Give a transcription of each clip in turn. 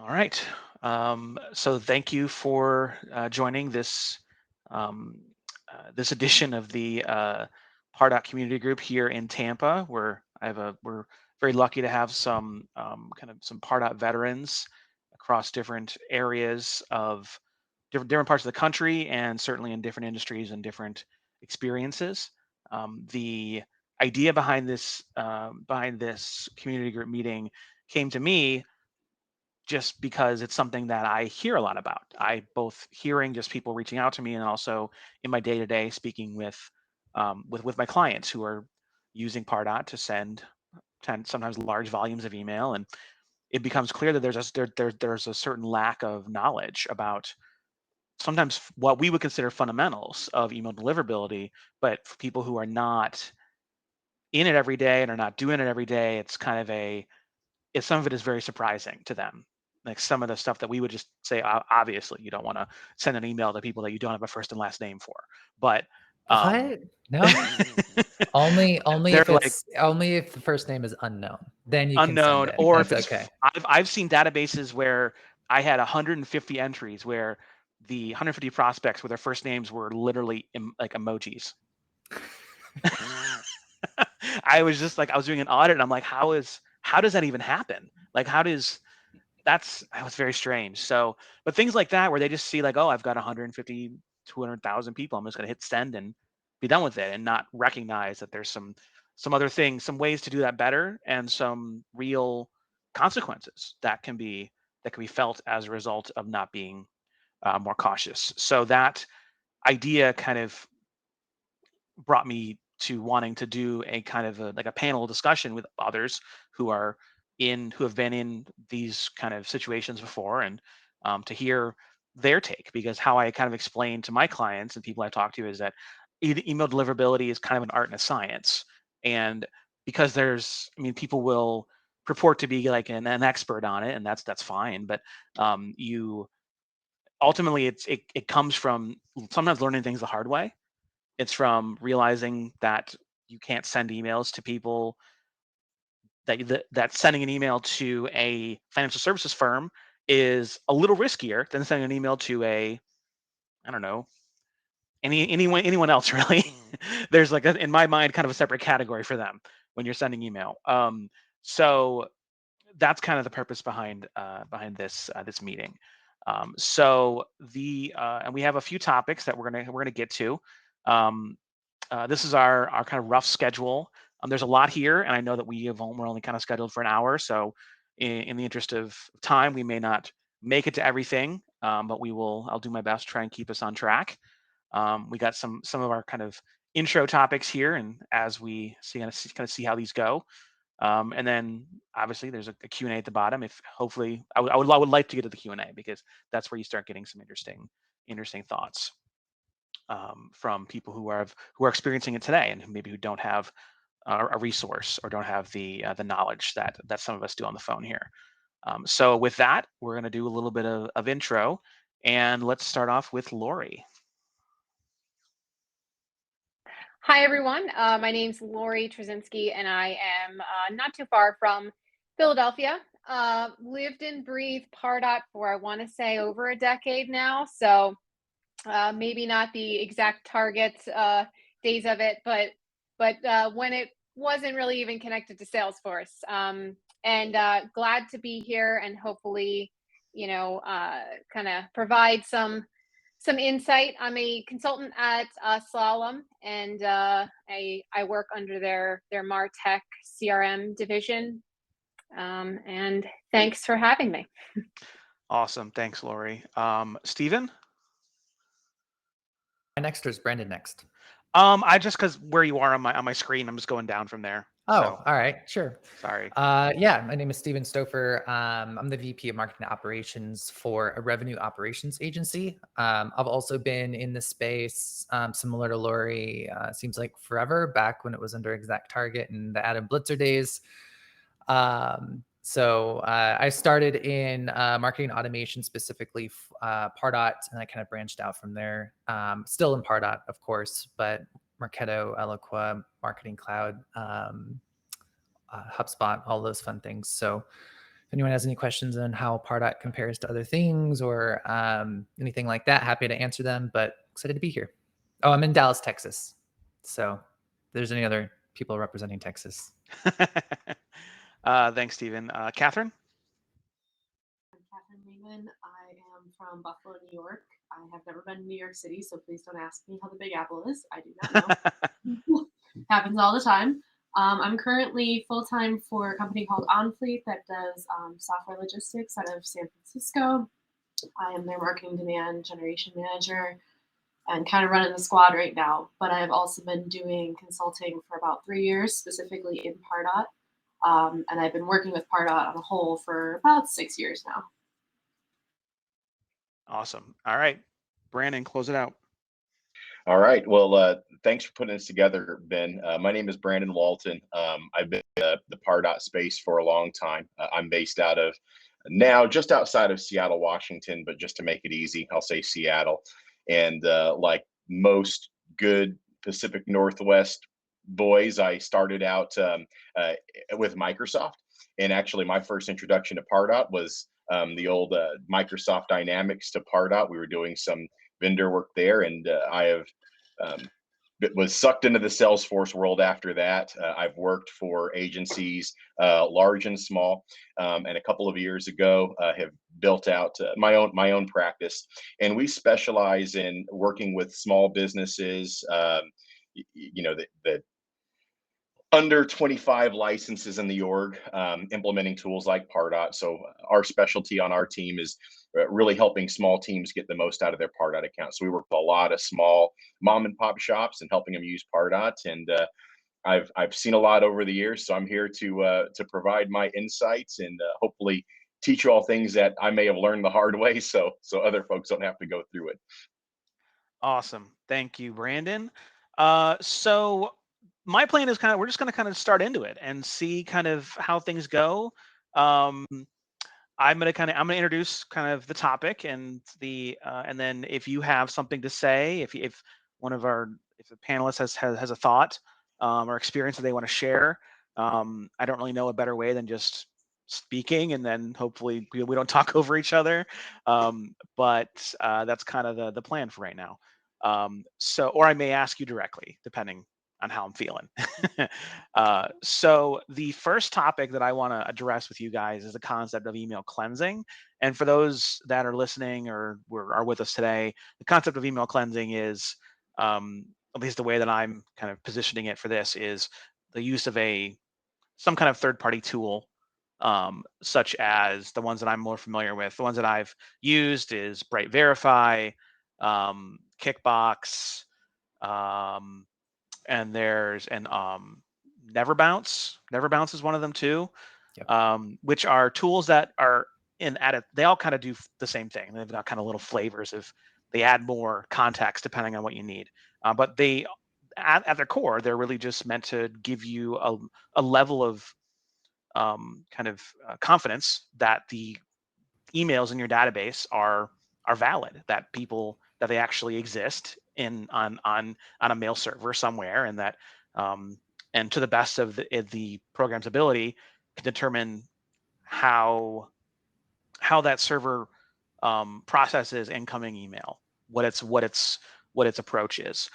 All right. So thank you for joining um, this edition of the Pardot community group here in Tampa. We're very lucky to have some some Pardot veterans across different areas of different parts of the country, and certainly in different industries and different experiences. The idea behind this community group meeting came to me just because it's something that I hear a lot about. I both hearing just people reaching out to me, and also in my day to day speaking with my clients who are using Pardot to send sometimes large volumes of email, and it becomes clear that there's a certain lack of knowledge about sometimes what we would consider fundamentals of email deliverability, but for people who are not in it every day and are not doing it every day, some of it is very surprising to them. Like some of the stuff that we would just say, obviously, you don't want to send an email to people that you don't have a first and last name for. But What? No? Only they're if like only if the first name is unknown, then you can send unknown, it. or if That's it's, okay. I've seen databases where I had 150 entries where the 150 prospects where their first names were literally like emojis. I was just like, I was doing an audit and I'm like, how does that even happen? Like, that was very strange. So, but things like that where they just see like, oh, I've got 150, 200,000 people. I'm just going to hit send and be done with it, and not recognize that there's some other things, some ways to do that better, and some real consequences that can be felt as a result of not being more cautious. So that idea kind of brought me to wanting to do a kind of like a panel discussion with others who have been in these kind of situations before, and to hear their take, because how I kind of explain to my clients and people I talk to is that email deliverability is kind of an art and a science. And because people will purport to be like an expert on it, and that's fine, but you ultimately it comes from sometimes learning things the hard way. It's from realizing that you can't send emails to people, that sending an email to a financial services firm is a little riskier than sending an email to I don't know, anyone else really. There's like in my mind kind of a separate category for them when you're sending email. So that's kind of the purpose behind this meeting. And we have a few topics that we're gonna get to. Um, this is our kind of rough schedule. There's a lot here, and I know that we're only kind of scheduled for an hour. So, in the interest of time, we may not make it to everything, but we will. I'll do my best to try and keep us on track. We got some of our kind of intro topics here, and as we kind of see how these go, and then obviously there's a Q&A at the bottom. If hopefully, I would like to get to the Q&A, because that's where you start getting some interesting thoughts from people who are experiencing it today, and who don't have a resource, or don't have the knowledge that some of us do on the phone here. So with that, we're going to do a little bit of intro, and let's start off with Lori. Hi, everyone. My name's Lori Trzynski, and I am not too far from Philadelphia. Lived and breathed Pardot for, I want to say, over a decade now. So maybe not the exact target days of it, but when it wasn't really even connected to Salesforce. And glad to be here, and hopefully, kind of provide some insight. I'm a consultant at Slalom, and I work under their MarTech CRM division. And thanks for having me. Awesome, thanks, Lori. Stephen. Next, or is Brandon next? I just, because where you are on my screen, I'm just going down from there. Oh, So, all right, sure. sorry. Yeah, my name is Steven Stouffer. I'm the VP of Marketing Operations for a revenue operations agency. I've also been in the space, similar to Lori, seems like forever, back when it was under Exact Target and the Adam Blitzer days. So I started in marketing automation, specifically Pardot, and I kind of branched out from there. Still in Pardot, of course, but Marketo, Eloqua, Marketing Cloud, HubSpot, all those fun things. So If anyone has any questions on how Pardot compares to other things or anything like that, happy to answer them, but excited to be here. Oh, I'm in Dallas, Texas. So if there's any other people representing Texas. Thanks, Stephen. Catherine? I'm Catherine Lehman. I am from Buffalo, New York. I have never been to New York City, so please don't ask me how the Big Apple is. I do not know. Happens all the time. I'm currently full-time for a company called OnFleet that does software logistics out of San Francisco. I am their marketing demand generation manager and kind of running the squad right now. But I have also been doing consulting for about 3 years, specifically in Pardot. And I've been working with Pardot on a whole for about 6 years now. Awesome. All right. Brandon, close it out. All right. Well, thanks for putting this together, Ben. My name is Brandon Walton. I've been in the Pardot space for a long time. I'm based out of now just outside of Seattle, Washington, but just to make it easy, I'll say Seattle. And like most good Pacific Northwest boys, I started out with Microsoft. And actually, my first introduction to Pardot was the old Microsoft Dynamics to Pardot. We were doing some vendor work there, and I have was sucked into the Salesforce world after that. I've worked for agencies, large and small, and a couple of years ago have built out my own practice, and we specialize in working with small businesses. You know, that under 25 licenses in the org, implementing tools like Pardot. So our specialty on our team is really helping small teams get the most out of their Pardot account. So we work with a lot of small mom and pop shops and helping them use Pardot. And I've seen a lot over the years, so I'm here to provide my insights and hopefully teach you all things that I may have learned the hard way, so other folks don't have to go through it. Awesome. Thank you, Brandon. So my plan is we're just going to kind of start into it and see kind of how things go. I'm going to introduce kind of the topic and then if you have something to say, if the panelist has a thought or experience that they want to share, I don't really know a better way than just speaking, and then hopefully we don't talk over each other. But that's kind of the plan for right now. Or I may ask you directly, depending on how I'm feeling. So the first topic that I want to address with you guys is the concept of email cleansing. And for those that are listening or are with us today, the concept of email cleansing is, at least the way that I'm kind of positioning it for this, is the use of some kind of third-party tool, such as the ones that I'm more familiar with. The ones that I've used is Bright Verify, Kickbox, and there's Never Bounce. Never Bounce is one of them too. Yep. Which are tools that are they all kind of do the same thing. They've got kind of little flavors they add more context depending on what you need. But they, at their core, they're really just meant to give you a level of confidence that the emails in your database are valid, that they actually exist on a mail server somewhere, and that and to the best of the program's ability can determine how that server processes incoming email, what its approach is.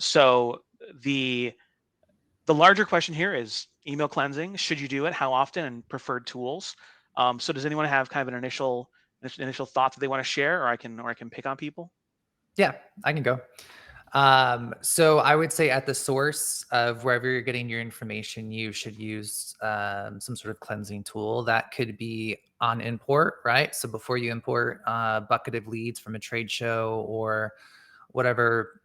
So the larger question here is email cleansing. Should you do it? How often? And preferred tools. So does anyone have kind of an initial thought that they want to share, or I can pick on people? Yeah, I can go. So I would say at the source of wherever you're getting your information, you should use some sort of cleansing tool. That could be on import, right? So before you import a bucket of leads from a trade show or whatever,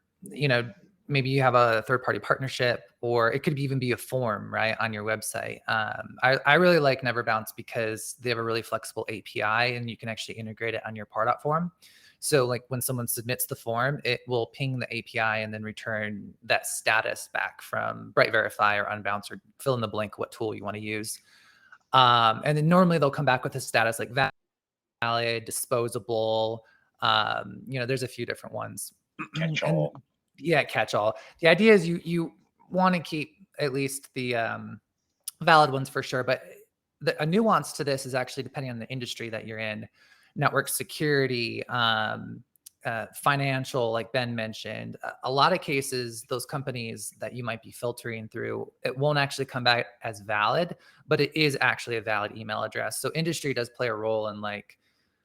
maybe you have a third-party partnership, or it could even be a form, right, on your website. I really like Never Bounce because they have a really flexible API, and you can actually integrate it on your Pardot form. So like when someone submits the form, it will ping the API and then return that status back from Bright Verify or Unbounce, or fill in the blank what tool you want to use. And then normally they'll come back with a status like valid, disposable. There's a few different ones. Catch all. Yeah, catch all. The idea is you want to keep at least the valid ones for sure, but a nuance to this is actually depending on the industry that you're in, network security, financial, like Ben mentioned. A lot of cases, those companies that you might be filtering through, it won't actually come back as valid, but it is actually a valid email address. So industry does play a role in like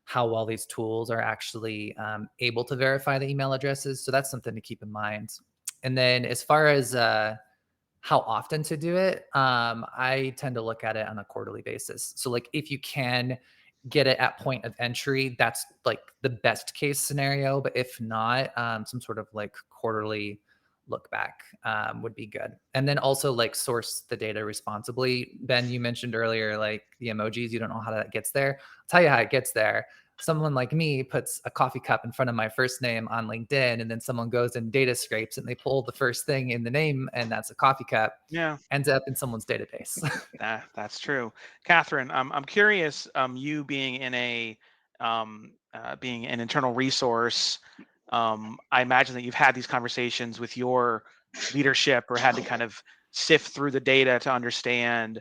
how well these tools are actually able to verify the email addresses. So that's something to keep in mind. And then as far as how often to do it, I tend to look at it on a quarterly basis. So like if you can get it at point of entry, that's like the best case scenario. But if not, some sort of like quarterly look back would be good. And then also like source the data responsibly. Ben, you mentioned earlier, like the emojis, you don't know how that gets there. I'll tell you how it gets there. Someone like me puts a coffee cup in front of my first name on LinkedIn, and then someone goes and data scrapes and they pull the first thing in the name, and that's a coffee cup. Yeah. Ends up in someone's database. That's true. Catherine, I'm curious, you being in being an internal resource, I imagine that you've had these conversations with your leadership or had to kind of sift through the data to understand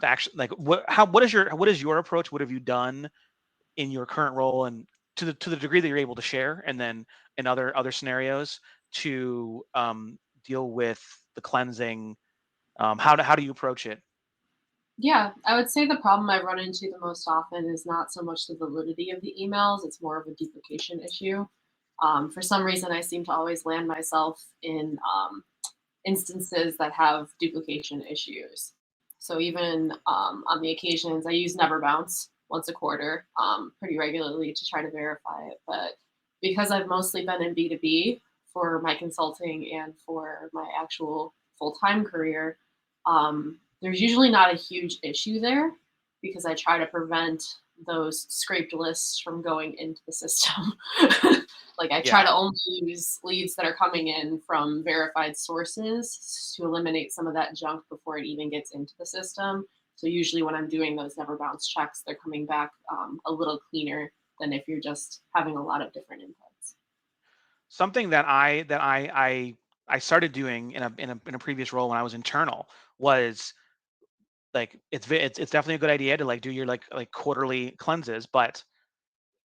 the actual, like what is your approach? What have you done in your current role, and to the degree that you're able to share, and then in other scenarios to deal with the cleansing? How do you approach it? Yeah, I would say the problem I run into the most often is not so much the validity of the emails, it's more of a duplication issue. For some reason, I seem to always land myself in instances that have duplication issues. So even on the occasions, I use Never Bounce once a quarter pretty regularly to try to verify it. But because I've mostly been in B2B for my consulting and for my actual full-time career, there's usually not a huge issue there because I try to prevent those scraped lists from going into the system. Like I try Yeah. to only use leads that are coming in from verified sources to eliminate some of that junk before it even gets into the system. So usually when I'm doing those never bounce checks, they're coming back a little cleaner than if you're just having a lot of different inputs. Something that I started doing in a previous role when I was internal was like it's definitely a good idea to like do your like quarterly cleanses, but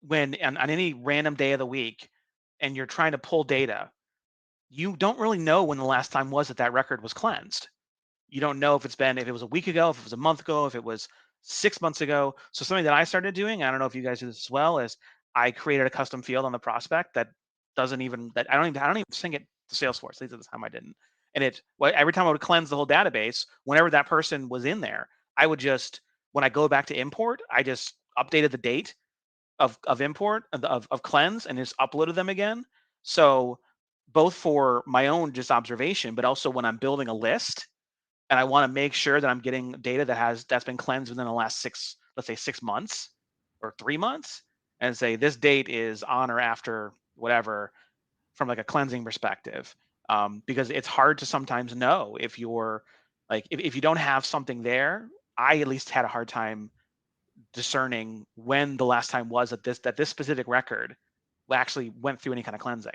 when on any random day of the week and you're trying to pull data, you don't really know when the last time was that that record was cleansed. You don't know if it was a week ago, if it was a month ago, if it was 6 months ago. So something that I started doing, I don't know if you guys do this as well, is I created a custom field on the prospect that I don't even sync it to Salesforce. At least at the time I didn't. And every time I would cleanse the whole database, whenever that person was in there, I would just, when I go back to import, I just updated the date of import of cleanse and just uploaded them again. So both for my own just observation, but also when I'm building a list and I want to make sure that I'm getting data that's been cleansed within the last let's say 6 months or 3 months, and say this date is on or after whatever from like a cleansing perspective. Because it's hard to sometimes know if you're like if you don't have something there. I at least had a hard time discerning when the last time was that this specific record actually went through any kind of cleansing.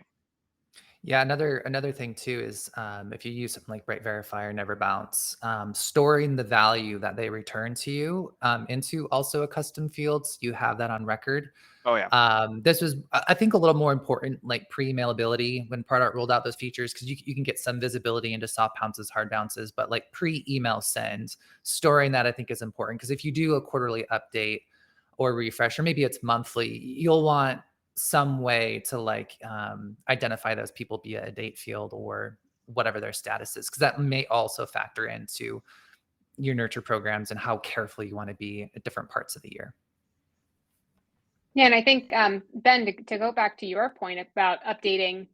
Yeah, another thing too is if you use something like Bright Verify or Never Bounce, storing the value that they return to you into also a custom field, so you have that on record. Oh yeah. This was, I think, a little more important, like pre-emailability when Pardot rolled out those features, because you can get some visibility into soft bounces, hard bounces, but like pre-email sends, storing that I think is important, because if you do a quarterly update or refresh, or maybe it's monthly, you'll want some way to like identify those people via a date field or whatever their status is, because that may also factor into your nurture programs and how careful you want to be at different parts of the year. Yeah, and I think Ben, to go back to your point about updating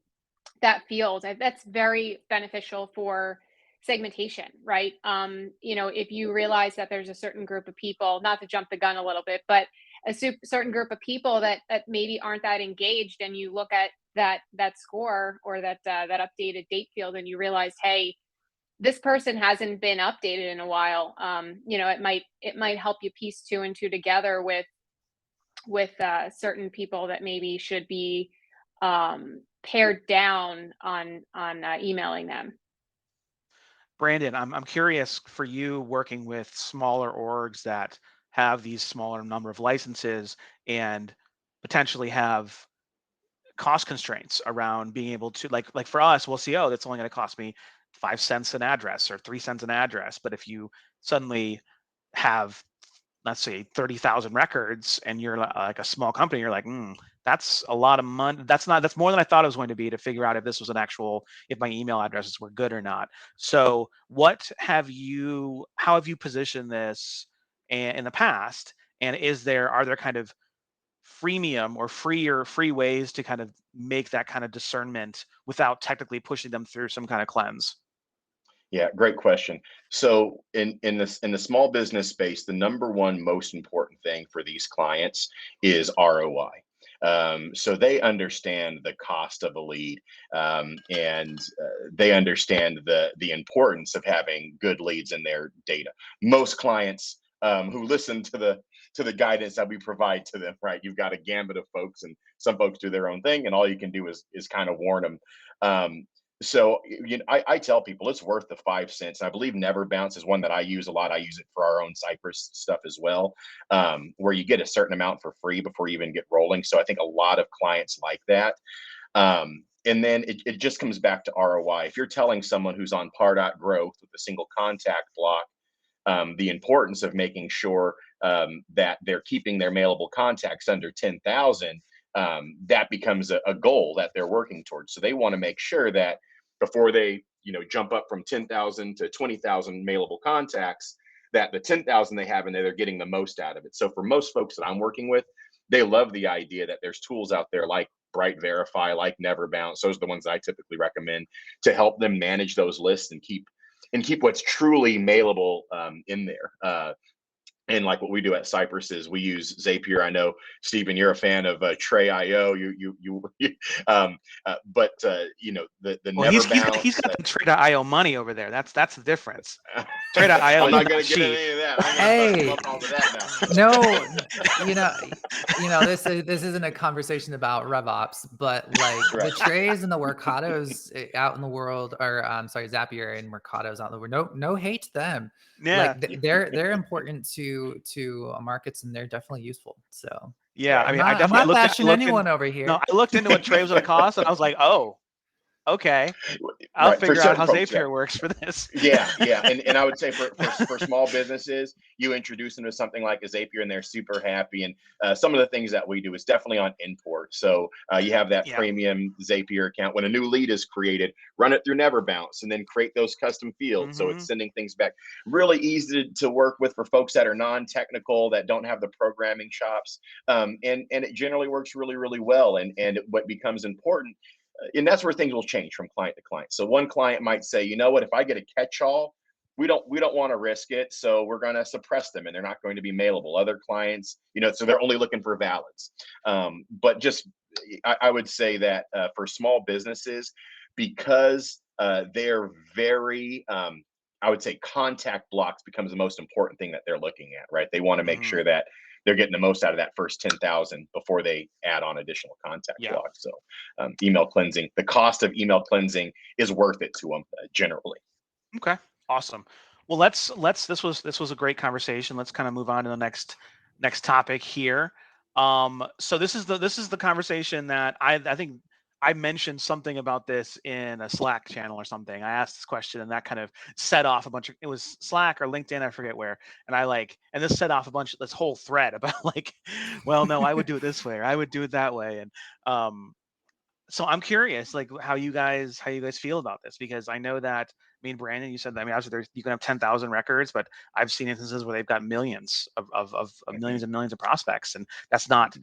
that field, that's very beneficial for segmentation, right? If you realize that there's a certain group of people, not to jump the gun a little bit, but a certain group of people that maybe aren't that engaged, and you look at that score or that updated date field, and you realize, hey, this person hasn't been updated in a while. It might help you piece two and two together with certain people that maybe should be pared down on emailing them. Brandon, I'm curious for you working with smaller orgs that have these smaller number of licenses and potentially have cost constraints around being able to like for us, we'll see, oh, that's only going to cost me 5 cents an address or 3 cents an address. But if you suddenly have, let's say, 30,000 records and you're like a small company, you're like, that's a lot of money. That's more than I thought it was going to be to figure out if this was an actual, if my email addresses were good or not. So how have you positioned this in the past? And are there kind of freemium or free ways to kind of make that kind of discernment without technically pushing them through some kind of cleanse? Yeah, great question. So in the small business space, the number one most important thing for these clients is ROI. So they understand the cost of a lead, and they understand the importance of having good leads in their data. Most clients who listen to the guidance that we provide to them, right? You've got a gambit of folks, and some folks do their own thing, and all you can do is kind of warn them. So I tell people it's worth the 5 cents. I believe Never Bounce is one that I use a lot. I use it for our own Cypress stuff as well, where you get a certain amount for free before you even get rolling. So I think a lot of clients like that. And then it just comes back to ROI. If you're telling someone who's on Pardot growth with a single contact block, the importance of making sure that they're keeping their mailable contacts under 10,000, that becomes a goal that they're working towards. So they want to make sure that before they jump up from 10,000 to 20,000 mailable contacts, that the 10,000 they have in there, they're getting the most out of it. So for most folks that I'm working with, they love the idea that there's tools out there like Bright Verify, like Never Bounce. Those are the ones I typically recommend to help them manage those lists and keep what's truly mailable in there. And like what we do at Cypress is we use Zapier. I know, Stephen, you're a fan of Tray.io. But the Well, Never he's Bounce. got the Tray.io money over there. That's the difference. Tray.io. I'm not going to get into any of that. I'm Hey, up off of that now. no, this isn't a conversation about RevOps, but like the Right. Trays and the Workados out in the world, or Zapier and Workados out in the world. No hate to them. Yeah. Like they're important to markets, and they're definitely useful. So Yeah. Right. I mean, I'm I definitely not bashing looked anyone over here. No, I looked into what Tray was going to cost, and I was like, oh, okay. I'll Right. For figure out certain how folks, yeah. Zapier works for this. Yeah. And I would say for small businesses, you introduce them to something like a Zapier and they're super happy. And some of the things that we do is definitely on import. So you have that Yeah. premium Zapier account. When a new lead is created, run it through Never Bounce and then create those custom fields. So it's sending things back. Really easy to work with for folks that are non-technical, that don't have the programming chops. And it generally works really, really well. And what becomes important, and that's where things will change from client to client. So one client might say, you know what, if I get a catch-all, we don't want to risk it, so we're going to suppress them and they're not going to be mailable. Other clients, so they're only looking for valids. But just I would say that for small businesses, because they're very I would say contact blocks becomes the most important thing that they're looking at, right? They want to make sure that they're getting the most out of that first 10,000 before they add on additional contact blocks. So email cleansing, the cost of email cleansing is worth it to them generally. Okay, awesome. Well, this was a great conversation. Let's kind of move on to the next topic here. So this is the conversation that I think I mentioned something about this in a Slack channel or something. I asked this question and that kind of set off a bunch of, it was Slack or LinkedIn, I forget where. And this set off this whole thread about like, well, no, I would do it this way or I would do it that way. And so I'm curious, like how you guys feel about this, because I know that, I mean, Brandon, you said that, I mean, obviously you can have 10,000 records, but I've seen instances where they've got millions of millions and millions of prospects, and that's not,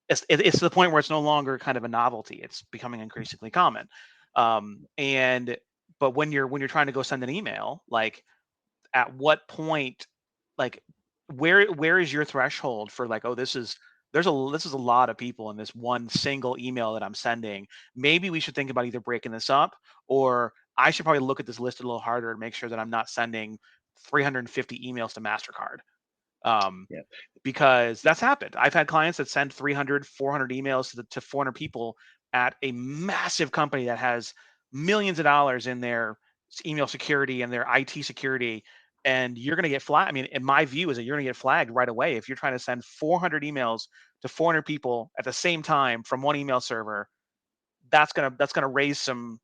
it's to the point where it's no longer kind of a novelty. It's becoming increasingly common. But when you're trying to go send an email, like at what point, like where is your threshold for like, oh, this is a lot of people in this one single email that I'm sending. Maybe we should think about either breaking this up, or I should probably look at this list a little harder and make sure that I'm not sending 350 emails to MasterCard. Because that's happened. I've had clients that send 300, 400 emails to 400 people at a massive company that has millions of dollars in their email security and their IT security, and you're going to get flagged. I mean, in my view, is that you're going to get flagged right away if you're trying to send 400 emails to 400 people at the same time from one email server. That's gonna raise some,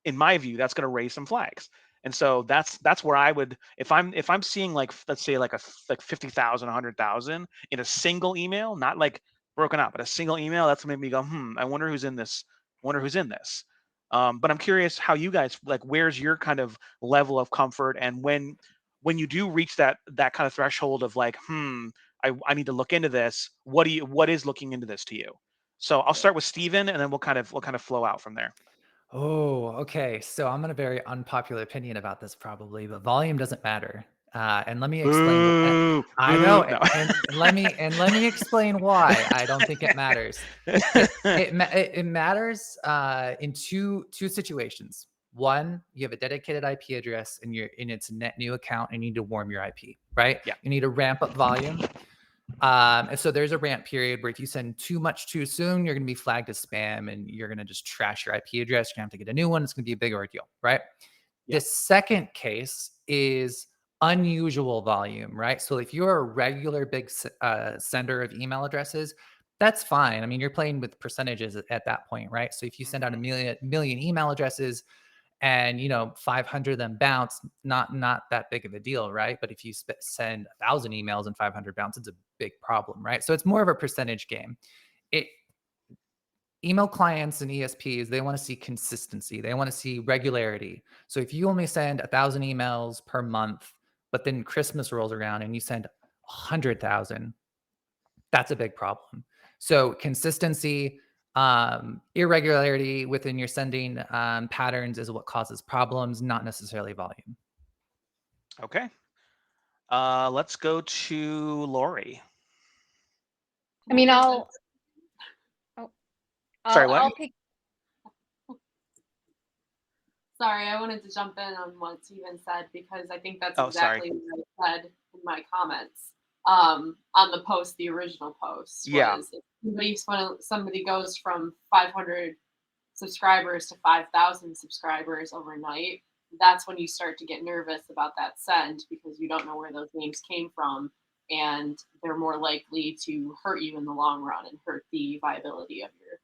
in my view, that's going to raise some flags. And so that's where I would, if I'm seeing like, let's say like 50,000, 100,000 in a single email, not like broken up, but a single email, that's made me go, I wonder who's in this. Wonder who's in this. But I'm curious how you guys, like, where's your kind of level of comfort, and when you do reach that kind of threshold of like, I need to look into this. What is looking into this to you? So I'll start with Steven, and then we'll kind of flow out from there. Oh, okay. So I'm in a very unpopular opinion about this probably, but volume doesn't matter. And let me explain. Boo, I boo. know, No. and let me explain why I don't think it matters. It matters in two situations. One, you have a dedicated IP address and it's a net new account and you need to warm your IP, right? Yeah. You need to ramp up volume. And so there's a ramp period where if you send too much too soon, you're going to be flagged as spam and you're going to just trash your IP address. You're going to have to get a new one. It's going to be a big ordeal, right? Yeah. The second case is unusual volume, right? So if you're a regular big sender of email addresses, that's fine. I mean, you're playing with percentages at that point, right? So if you send out a million email addresses and 500 of them bounce, not that big of a deal, right? But if you send 1,000 emails and 500 bounce, it's a big problem, right? So it's more of a percentage game. Email clients and ESPs, they want to see consistency. They want to see regularity. So if you only send 1,000 emails per month, but then Christmas rolls around and you send 100,000, that's a big problem. So consistency, irregularity within your sending patterns is what causes problems, not necessarily volume. Okay. Let's go to Lori. I mean, Sorry, what? I'll pick. Sorry, I wanted to jump in on what Steven said because I think that's Oh, exactly what I said in my comments on the post, the original post. Yeah. Was if somebody goes from 500 subscribers to 5,000 subscribers overnight, that's when you start to get nervous about that send because you don't know where those names came from and they're more likely to hurt you in the long run and hurt the viability of your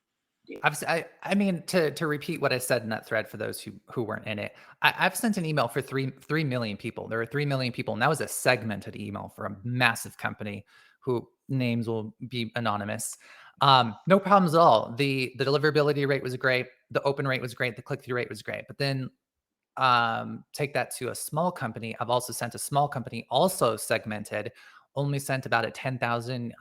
data. I mean, to repeat what I said in that thread for those who weren't in it, I've sent an email for 3 million people. There are 3 million people, and that was a segmented email for a massive company who names will be anonymous. No problems at all. The deliverability rate was great. The open rate was great. The click-through rate was great. But then take that to a small company. I've also sent a small company, also segmented, only sent about a 10,000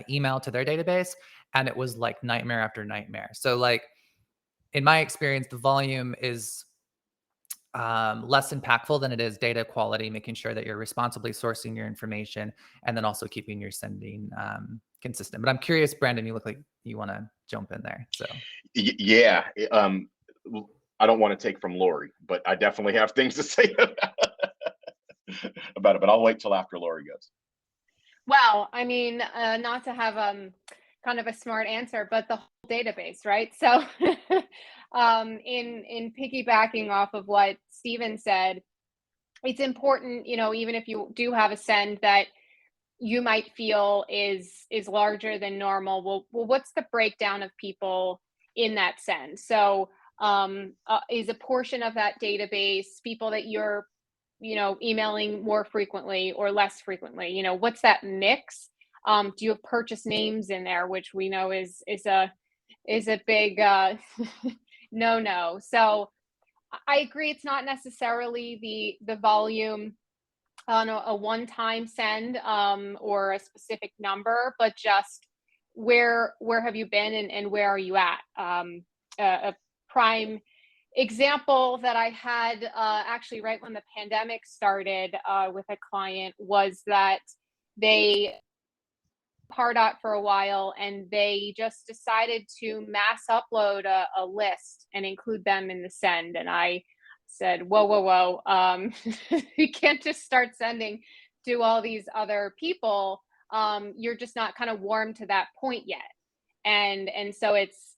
email to their database, and it was like nightmare after nightmare. So like in my experience, the volume is less impactful than it is data quality, making sure that you're responsibly sourcing your information and then also keeping your sending consistent. But I'm curious, Brandon, you look like you want to jump in there. So Yeah. I don't want to take from Lori, but I definitely have things to say about it, but I'll wait till after Lori goes. Well, I mean, not to have kind of a smart answer, but the whole database, right? So in piggybacking off of what Steven said, it's important, even if you do have a send that you might feel is larger than normal. Well, what's the breakdown of people in that send? So is a portion of that database people that you're emailing more frequently or less frequently? What's that mix? Do you have purchase names in there, which we know is a big no. So I agree, it's not necessarily the volume on a one-time send or a specific number, but just where have you been and where are you at? A prime example that I had actually right when the pandemic started with a client was that they Pardot for a while and they just decided to mass upload a list and include them in the send. And I said, whoa. You can't just start sending to all these other people. You're just not kind of warm to that point yet. And so it's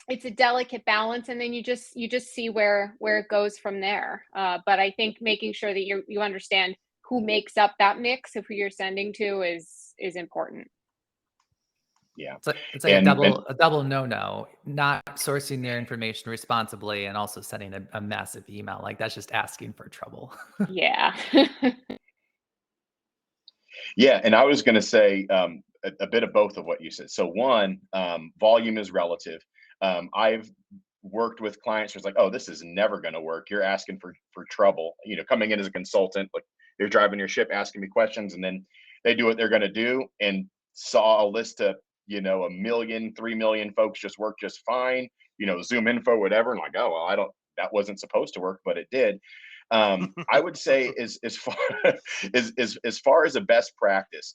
it's a delicate balance, and then you just see where it goes from there. But I think making sure that you understand who makes up that mix of who you're sending to is important. Yeah. It's like a double no, not sourcing their information responsibly and also sending a massive email. Like that's just asking for trouble. Yeah. Yeah, and I was going to say a bit of both of what you said. So one, volume is relative. I've worked with clients who's like, oh, this is never going to work. You're asking for trouble. You know, coming in as a consultant, like they're driving your ship, asking me questions, and then they do what they're going to do, and saw a list of 1 million, 3 million folks just work just fine. Zoom info, whatever, and like, oh well, that wasn't supposed to work, but it did. I would say as far as far as a best practice,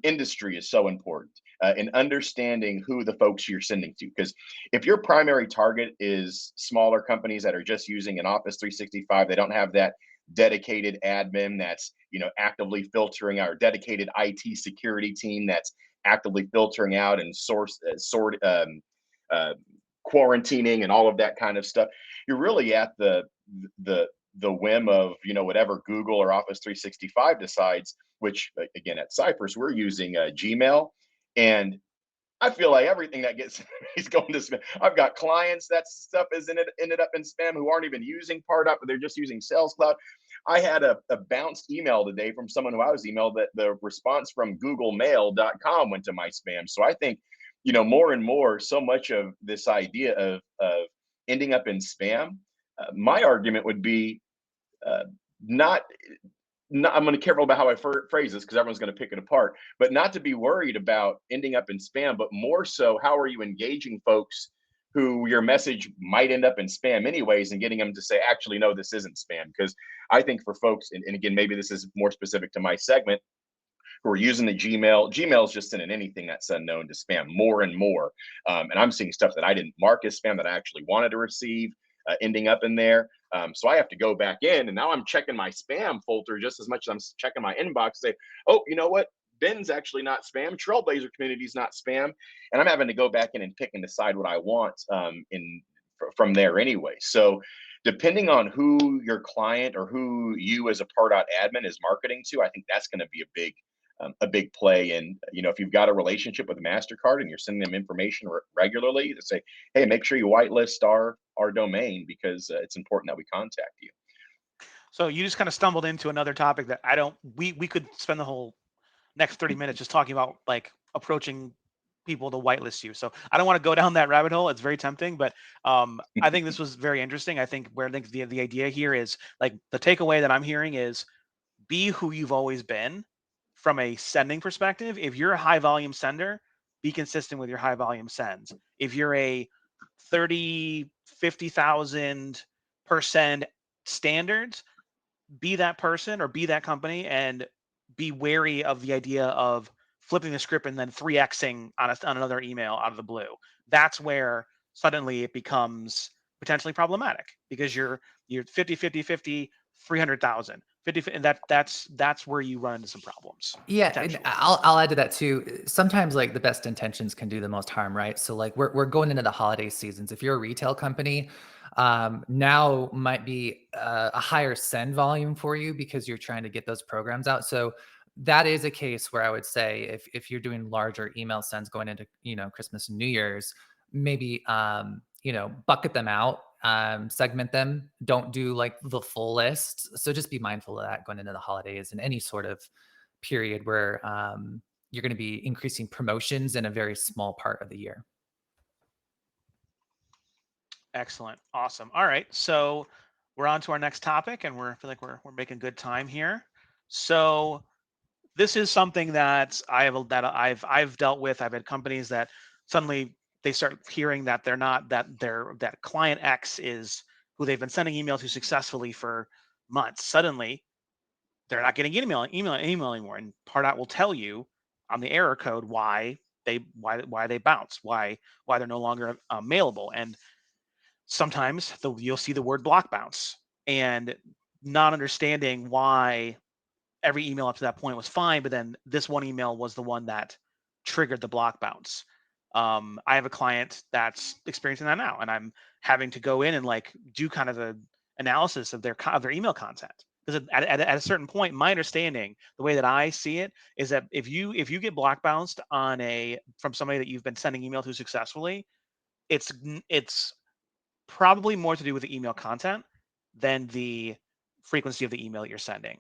industry is so important in understanding who the folks you're sending to. Because if your primary target is smaller companies that are just using an Office 365, they don't have that dedicated admin that's actively filtering out, or dedicated IT security team that's actively filtering out and quarantining and all of that kind of stuff. You're really at the whim of whatever Google or Office 365 decides. Which again, at Cypress we're using Gmail, and I feel like everything that gets is going to spam. I've got clients that stuff is ended up in spam who aren't even using Pardot, but they're just using Sales Cloud. I had a bounced email today from someone who I was emailed that the response from googlemail.com went to my spam. So I think more and more, so much of this idea of ending up in spam, my argument would be not I'm going to be careful about how I phrase this because everyone's going to pick it apart, but not to be worried about ending up in spam, but more so, how are you engaging folks who your message might end up in spam anyways, and getting them to say, actually, no, this isn't spam? Because I think for folks, and again, maybe this is more specific to my segment, who are using the Gmail is just sending anything that's unknown to spam more and more. And I'm seeing stuff that I didn't mark as spam that I actually wanted to receive ending up in there. So I have to go back in, and now I'm checking my spam folder just as much as I'm checking my inbox. Say, oh, you know what? Ben's actually not spam. Trailblazer community is not spam, and I'm having to go back in and pick and decide what I want from there anyway. So depending on who your client or who you as a Pardot admin is marketing to, I think that's going to be a big play. And if you've got a relationship with MasterCard and you're sending them information regularly, to say, hey, make sure you whitelist our domain, because it's important that we contact you. So you just kind of stumbled into another topic that we could spend the whole next 30 minutes just talking about, like, approaching people to whitelist you. So I don't want to go down that rabbit hole. It's very tempting, but I think this was very interesting. I think the idea here is, like, the takeaway that I'm hearing is, be who you've always been from a sending perspective. If you're a high volume sender, be consistent with your high volume sends. If you're a 30, 50,000% standards, be that person or be that company, and be wary of the idea of flipping the script and then 3xing on another email out of the blue. That's where suddenly it becomes potentially problematic, because you're 50, 300,000, 50, and that's where you run into some problems. Yeah, and I'll add to that too. Sometimes, like, the best intentions can do the most harm, right? So, like, we're going into the holiday seasons. If you're a retail company, now might be a higher send volume for you because you're trying to get those programs out. So that is a case where I would say, if you're doing larger email sends going into Christmas and New Year's, maybe bucket them out, segment them. Don't do like the full list. So just be mindful of that going into the holidays and any sort of period where you're going to be increasing promotions in a very small part of the year. Excellent. Awesome. All right. So we're on to our next topic, and I feel like we're making good time here. So this is something that I've dealt with. I've had companies that suddenly they start hearing that that client X is who they've been sending email to successfully for months. Suddenly they're not getting email anymore, and Pardot will tell you on the error code why they bounce, why they're no longer mailable. And sometimes you'll see the word block bounce, and not understanding why every email up to that point was fine, but then this one email was the one that triggered the block bounce. I have a client that's experiencing that now, and I'm having to go in and like do kind of a analysis of their email content, because at a certain point, my understanding, the way that I see it, is that if you get block bounced on from somebody that you've been sending email to successfully, it's probably more to do with the email content than the frequency of the email you're sending.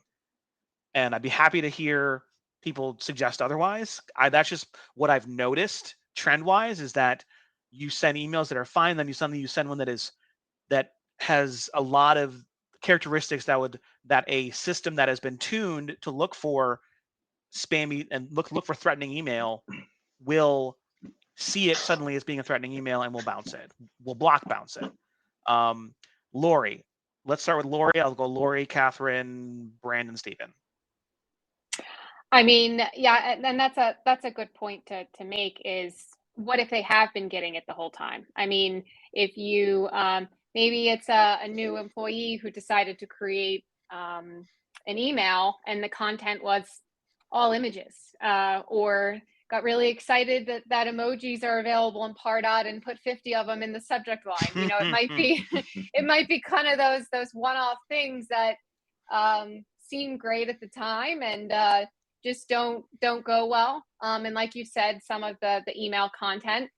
And I'd be happy to hear people suggest otherwise. That's just what I've noticed trend wise, is that you send emails that are fine, then you send one that has a lot of characteristics that a system that has been tuned to look for spammy and look for threatening email will see it suddenly as being a threatening email and will block bounce it. Lori, let's start with Lori. I'll go Lori, Catherine, Brandon, Stephen. I mean, yeah, and that's a good point to make, is what if they have been getting it the whole time? I mean, if you maybe it's a new employee who decided to create an email and the content was all images, or got really excited that emojis are available in Pardot and put 50 of them in the subject line. You know, it might be it might be kind of those one-off things that seem great at the time and just don't go well. And like you said, some of the email content.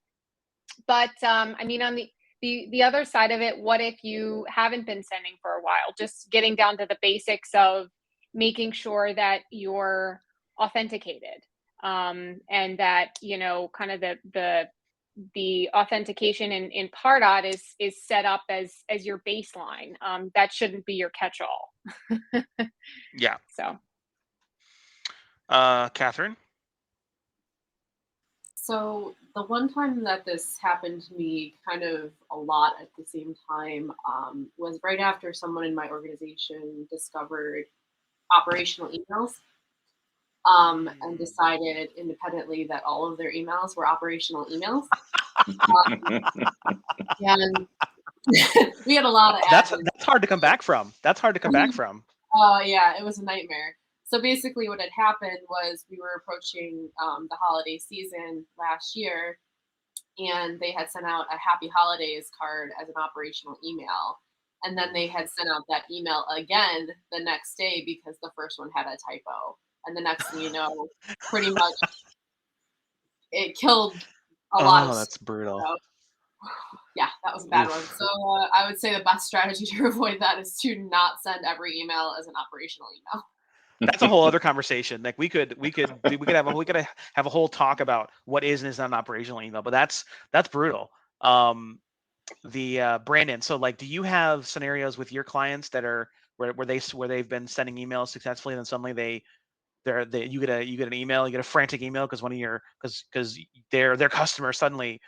But I mean, on the other side of it, what if you haven't been sending for a while? Just getting down to the basics of making sure that you're authenticated, and that, you know, kind of the authentication in Pardot is set up as your baseline. That shouldn't be your catch-all. Yeah. So. Catherine? So the one time that this happened to me kind of a lot at the same time was right after someone in my organization discovered operational emails, and decided independently that all of their emails were operational emails. And we had a lot of That's admin. hard to come back from. That's hard to come back from. Oh yeah, it was a nightmare. So basically what had happened was we were approaching the holiday season last year, and they had sent out a happy holidays card as an operational email. And then they had sent out that email again the next day because the first one had a typo. And the next thing you know, pretty much it killed a lot of That's brutal. stuff. Yeah, that was a bad one. So I would say the best strategy to avoid that is to not send every email as an operational email. That's a whole other conversation. Like we could have a whole talk about what is and is not an operational email, but that's brutal. Brandon, so like, do you have scenarios with your clients that are where they've been sending emails successfully and then suddenly you get an email, you get a frantic email because their customer suddenly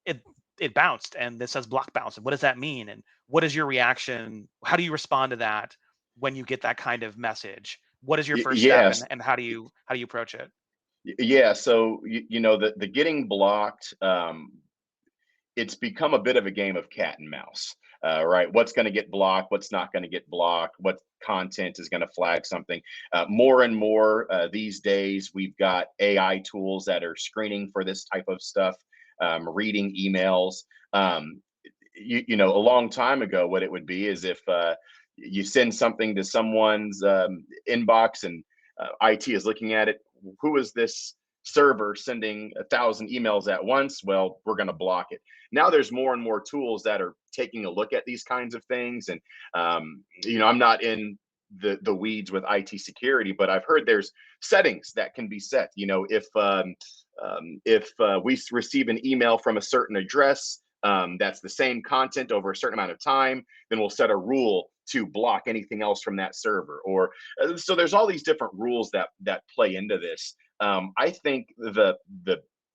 it bounced and it says block bounce, and what does that mean, and what is your reaction? How do you respond to that when you get that kind of message? What is your first step, Yes. and how do you approach it? Yeah. So, you know, the getting blocked, it's become a bit of a game of cat and mouse, right? What's going to get blocked? What's not going to get blocked? What content is going to flag something? More and more these days, we've got AI tools that are screening for this type of stuff, reading emails. You know, a long time ago, what it would be is if you send something to someone's inbox and IT is looking at it. Who is this server sending 1,000 emails at once? Well, we're going to block it. Now there's more and more tools that are taking a look at these kinds of things. And, you know, I'm not in the weeds with IT security, but I've heard there's settings that can be set. You know, if we receive an email from a certain address, that's the same content over a certain amount of time, then we'll set a rule to block anything else from that server. Or so there's all these different rules that play into this. I think the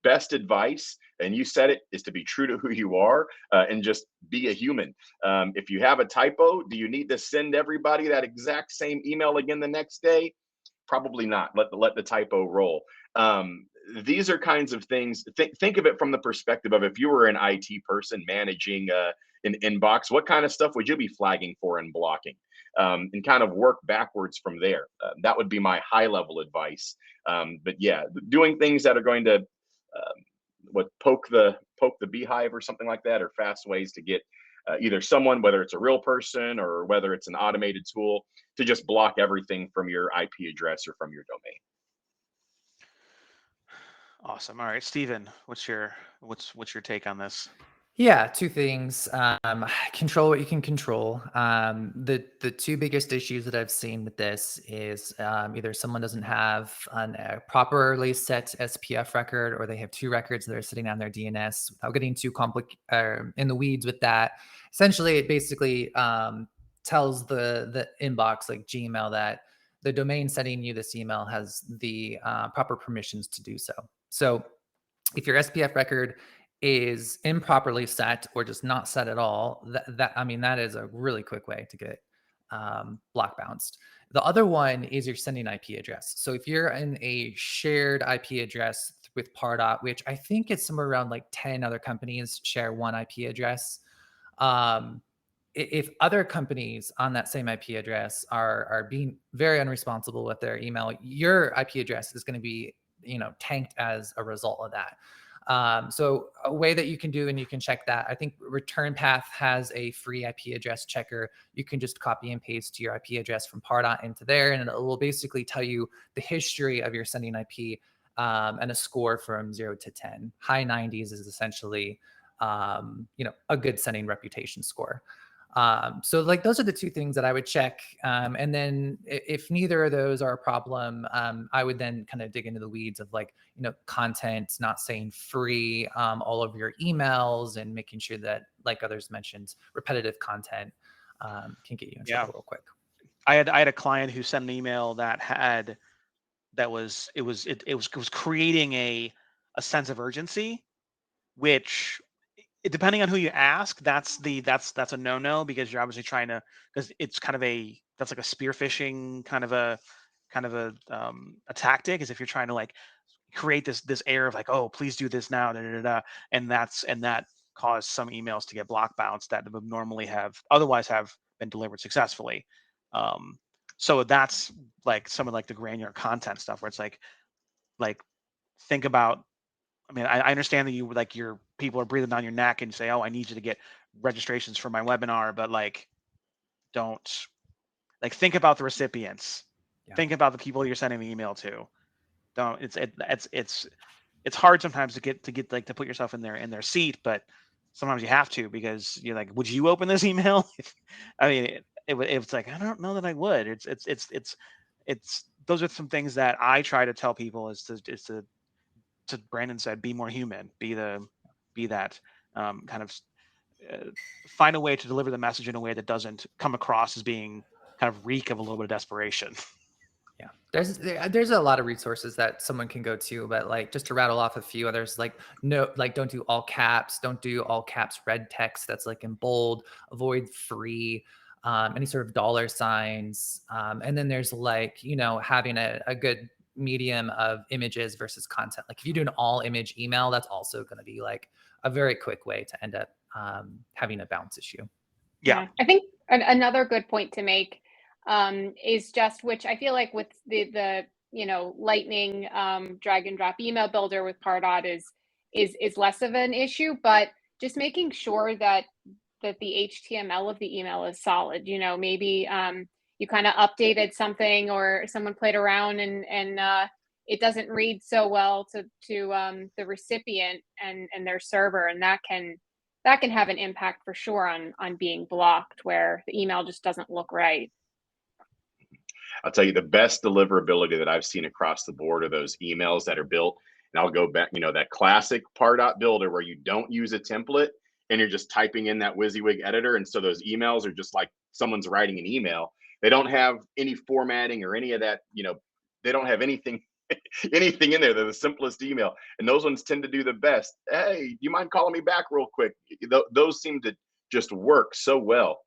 best advice, and you said it, is to be true to who you are and just be a human. If you have a typo, do you need to send everybody that exact same email again the next day? Probably not. Let the typo roll. These are kinds of things. Think of it from the perspective of if you were an IT person managing an inbox, what kind of stuff would you be flagging for and blocking? And kind of work backwards from there. That would be my high level advice. But yeah, doing things that are going to poke the beehive or something like that, or fast ways to get either someone, whether it's a real person or whether it's an automated tool, to just block everything from your IP address or from your domain. Awesome. All right, Stephen, what's your take on this? Yeah, two things. Control what you can control. The two biggest issues that I've seen with this is either someone doesn't have a properly set SPF record, or they have two records that are sitting on their DNS. Without getting too in the weeds with that, essentially it basically tells the inbox, like Gmail, that the domain sending you this email has the proper permissions to do so. So if your SPF record is improperly set or just not set at all, that is a really quick way to get block bounced. The other one is your sending IP address. So if you're in a shared IP address with Pardot, which I think it's somewhere around like 10 other companies share one IP address. If other companies on that same IP address are being very unresponsible with their email, your IP address is going to be, tanked as a result of that. So a way that you can do, and you can check that, I think Return Path has a free IP address checker. You can just copy and paste your IP address from Pardot into there, and it will basically tell you the history of your sending IP and a score from 0 to 10. High 90s is essentially, a good sending reputation score. So like those are the two things that I would check. And then if neither of those are a problem, I would then kind of dig into the weeds of like, content, not saying free, all of your emails, and making sure that, like others mentioned, repetitive content can get you in trouble real quick. I had a client who sent an email that was creating a sense of urgency, which, depending on who you ask, that's a no-no, because you're obviously trying to, because it's kind of that's like a spear phishing kind of a tactic, is if you're trying to like create this air of like, oh, please do this now, and that caused some emails to get block bounced that would normally otherwise have been delivered successfully. So that's like some of like the granular content stuff, where it's like think about, I mean, I understand that your people are breathing down your neck and say, oh, I need you to get registrations for my webinar, but like, don't, like, think about the recipients. Yeah. Think about the people you're sending the email to. Don't, it's hard sometimes to get like to put yourself in their seat, but sometimes you have to, because you're like, would you open this email? I mean, it's like, I don't know that I would. It's those are some things that I try to tell people, is to Brandon said, be more human, be that kind of find a way to deliver the message in a way that doesn't come across as being kind of reek of a little bit of desperation. Yeah, there's a lot of resources that someone can go to, but like, just to rattle off a few others, like, no, like, don't do all caps, don't do all caps red text that's like in bold, avoid free, any sort of dollar signs, and then there's like, having a good medium of images versus content. Like if you do an all image email, that's also going to be like a very quick way to end up having a bounce issue. Yeah. I think another good point to make is just, which I feel like with the Lightning drag and drop email builder with Pardot is less of an issue, but just making sure that the HTML of the email is solid. Maybe you kind of updated something, or someone played around and it doesn't read so well to the recipient and their server, and that can have an impact for sure on being blocked, where the email just doesn't look right. I'll tell you, the best deliverability that I've seen across the board are those emails that are built. And I'll go back, that classic Pardot builder where you don't use a template and you're just typing in that WYSIWYG editor. And so those emails are just like someone's writing an email. They don't have any formatting or any of that, they don't have anything in there. They're the simplest email. And those ones tend to do the best. Hey, do you mind calling me back real quick? Those seem to just work so well.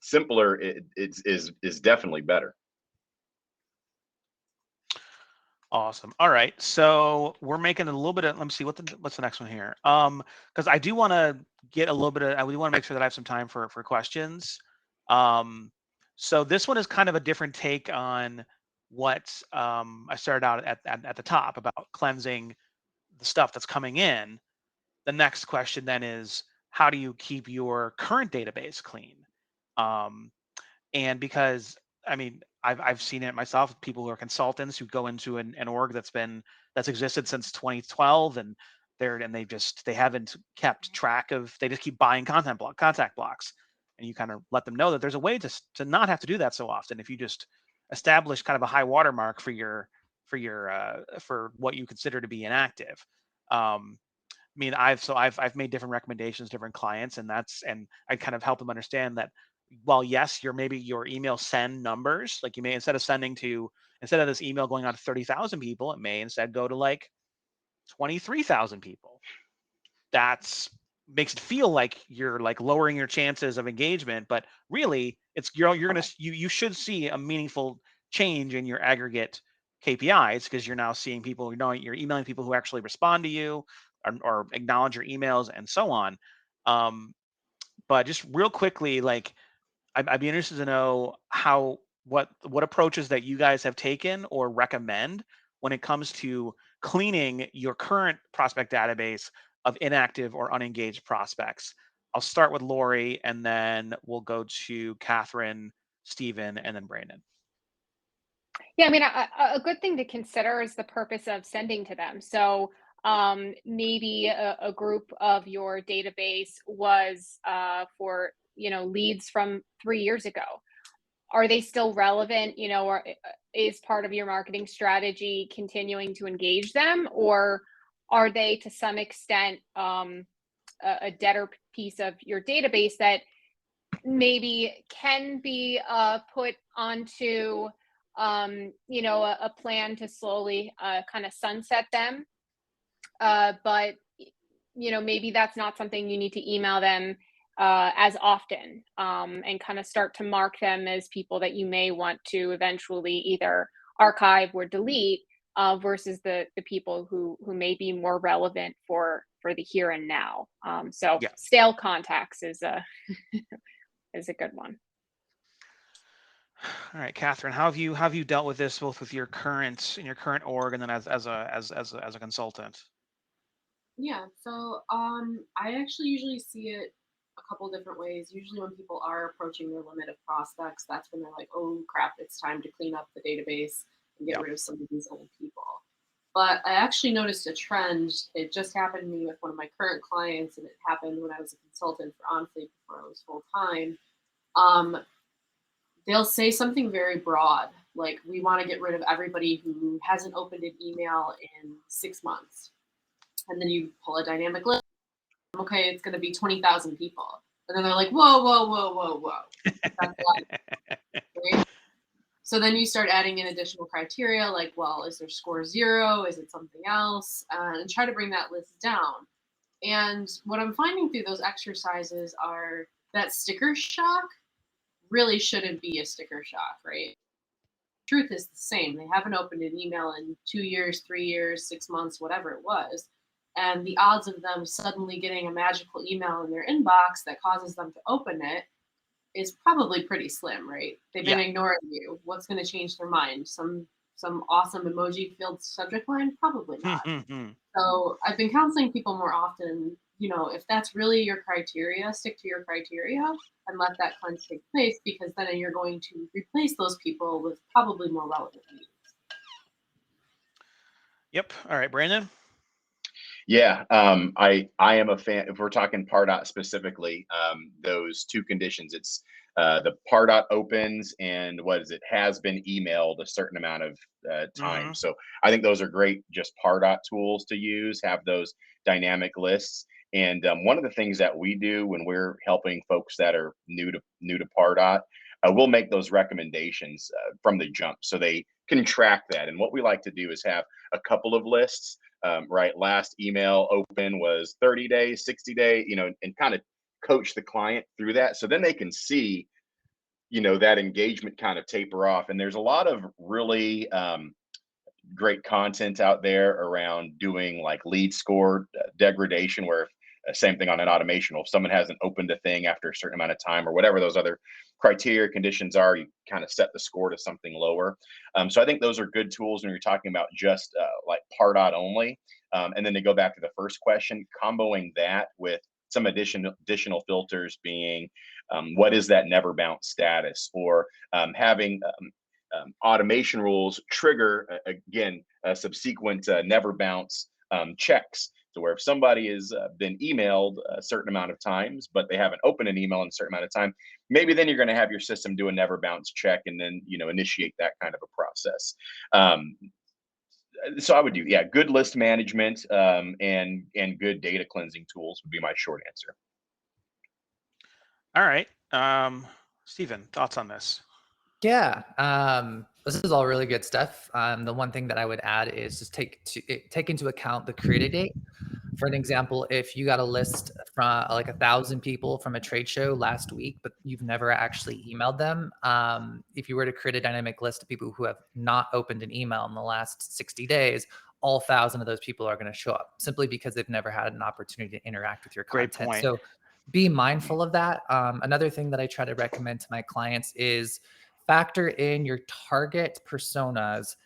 Simpler is definitely better. Awesome. All right, so we're making a little bit of, let me see what's the next one here, because I do want to get a little bit of, I want to make sure that I have some time for questions. So this one is kind of a different take on what I started out at the top about cleansing the stuff that's coming in, the next question then is, how do you keep your current database clean? And because, I mean, I've seen it myself, people who are consultants who go into an org that's existed since 2012, and they haven't kept track of, they just keep buying contact blocks, and you kind of let them know that there's a way to not have to do that so often if you just establish kind of a high watermark for what you consider to be inactive. I mean, I've made different recommendations, different clients, and I kind of help them understand that while yes, your email send numbers, like you may, instead of this email going out to 30,000 people, it may instead go to like 23,000 people. That's makes it feel like you're like lowering your chances of engagement, but really you should see a meaningful change in your aggregate KPIs, because you're now seeing people, you're emailing people who actually respond to you or acknowledge your emails and so on. But just real quickly, like I'd be interested to know what approaches that you guys have taken or recommend when it comes to cleaning your current prospect database of inactive or unengaged prospects. I'll start with Lori, and then we'll go to Catherine, Stephen, and then Brandon. Yeah, I mean, a good thing to consider is the purpose of sending to them. So maybe a group of your database was for, leads from 3 years ago. Are they still relevant? Or is part of your marketing strategy continuing to engage them, or are they to some extent a deader piece of your database that maybe can be put onto a plan to slowly kind of sunset them, but maybe that's not something you need to email them as often, and kind of start to mark them as people that you may want to eventually either archive or delete, versus the people who may be more relevant for the here and now. So Yeah. stale contacts is a is a good one. All right, Catherine, how have you dealt with this both with your current org and then as a consultant? Yeah, so I actually usually see it a couple different ways. Usually, when people are approaching their limit of prospects, that's when they're like, "Oh crap, it's time to clean up the database and get Yeah. rid of some of these old people." But I actually noticed a trend. It just happened to me with one of my current clients, and it happened when I was a consultant for OnFleet before I was full time. Um, they'll say something very broad, like, "We want to get rid of everybody who hasn't opened an email in 6 months." And then you pull a dynamic list. Okay, it's going to be 20,000 people. And then they're like, whoa, whoa, whoa, whoa, whoa. That's a lot, right? So then you start adding in additional criteria like, well, is their score 0? Is it something else? And try to bring that list down. And what I'm finding through those exercises are that sticker shock really shouldn't be a sticker shock, right? Truth is the same. They haven't opened an email in 2 years, 3 years, 6 months, whatever it was. And the odds of them suddenly getting a magical email in their inbox that causes them to open it is probably pretty slim, right? They've been ignoring you. What's going to change their mind? Some awesome emoji filled subject line? Probably not. So I've been counseling people more often. If that's really your criteria, stick to your criteria and let that cleanse take place, because then you're going to replace those people with probably more relevant needs. Yep. All right, Brandon. Yeah, I am a fan. If we're talking Pardot specifically, those two conditions, it's the Pardot opens and has been emailed a certain amount of time. So I think those are great, just Pardot tools to use. Have those dynamic lists. And one of the things that we do when we're helping folks that are new to Pardot, we'll make those recommendations from the jump, so they can track that. And what we like to do is have a couple of lists. Right, last email open was 30 days, 60 days, and kind of coach the client through that, so then they can see, that engagement kind of taper off. And there's a lot of really great content out there around doing like lead score degradation, where Same thing on an automation. If someone hasn't opened a thing after a certain amount of time or whatever those other criteria conditions are, you kind of set the score to something lower. So I think those are good tools when you're talking about just like Pardot only. And then to go back to the first question, comboing that with some additional filters being what is that never bounce status, or having automation rules trigger again subsequent never bounce checks. So where if somebody has been emailed a certain amount of times, but they haven't opened an email in a certain amount of time, maybe then you're going to have your system do a never bounce check and then initiate that kind of a process. So I would do, yeah, good list management and good data cleansing tools would be my short answer. All right. Stephen, thoughts on this? Yeah, this is all really good stuff. The one thing that I would add is just take into account the created date. For an example, if you got a list from like 1,000 people from a trade show last week, but you've never actually emailed them, if you were to create a dynamic list of people who have not opened an email in the last 60 days, all 1,000 of those people are going to show up simply because they've never had an opportunity to interact with your Great content. point. So be mindful of that. Another thing that I try to recommend to my clients is factor in your target persona's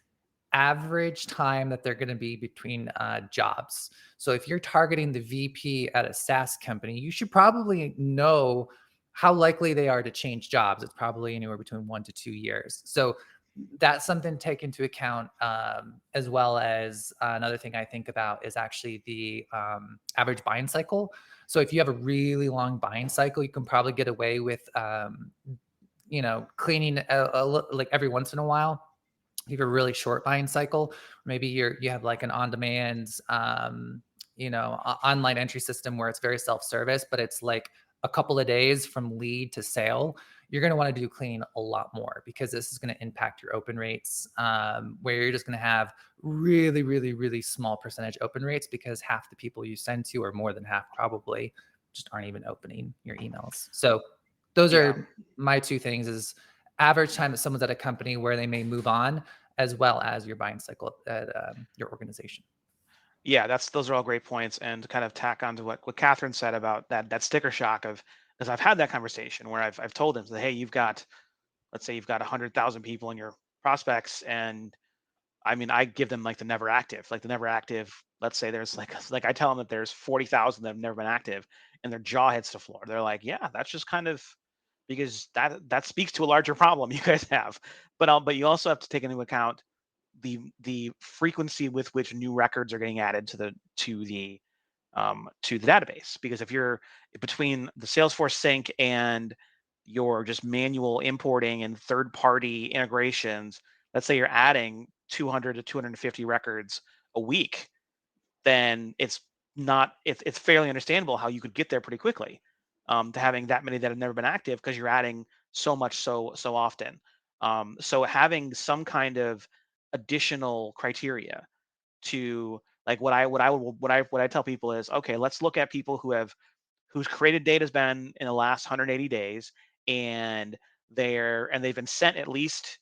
average time that they're going to be between jobs. So if you're targeting the VP at a SaaS company, you should probably know how likely they are to change jobs. It's probably anywhere between 1 to 2 years. So that's something to take into account, as well as another thing I think about is actually the average buying cycle. So if you have a really long buying cycle, you can probably get away with cleaning like every once in a while. You have a really short buying cycle. Maybe you have like an on-demand, online entry system where it's very self-service, but it's like a couple of days from lead to sale. You're going to want to do cleaning a lot more because this is going to impact your open rates, where you're just going to have really, really, really small percentage open rates because half the people you send to, or more than half probably, just aren't even opening your emails. So those are my two things: is average time that someone's at a company where they may move on, as well as your buying cycle at your organization. Yeah, those are all great points, and to kind of tack on to what Catherine said about that sticker shock of, because I've had that conversation where I've told them that, hey, let's say you've got 100,000 people in your prospects, and I mean, I give them like the never active. Let's say there's like I tell them that there's 40,000 that have never been active, and their jaw hits the floor. They're like, yeah, that's just kind of because that speaks to a larger problem you guys have. But you also have to take into account the frequency with which new records are getting added to the database. Because if you're between the Salesforce sync and your just manual importing and third-party integrations, let's say you're adding 200 to 250 records a week, then it's fairly understandable how you could get there pretty quickly, to having that many that have never been active, because you're adding so much so often. So having some kind of additional criteria to, like, what I tell people is, okay, let's look at people whose created data has been in the last 180 days, and they've been sent at least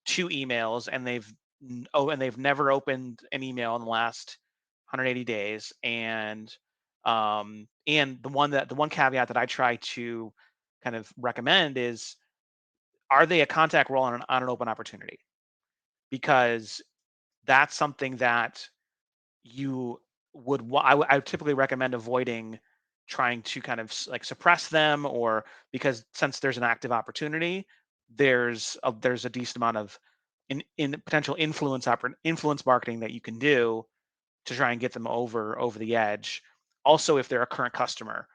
2 emails, and they've never opened an email in the last 180 days. And the one caveat that I try to kind of recommend is, are they a contact role on an open opportunity? Because that's something that you I would typically recommend avoiding, trying to kind of like suppress them, or because since there's an active opportunity, there's a decent amount of in potential influence marketing that you can do to try and get them over the edge. Also, if they're a current customer,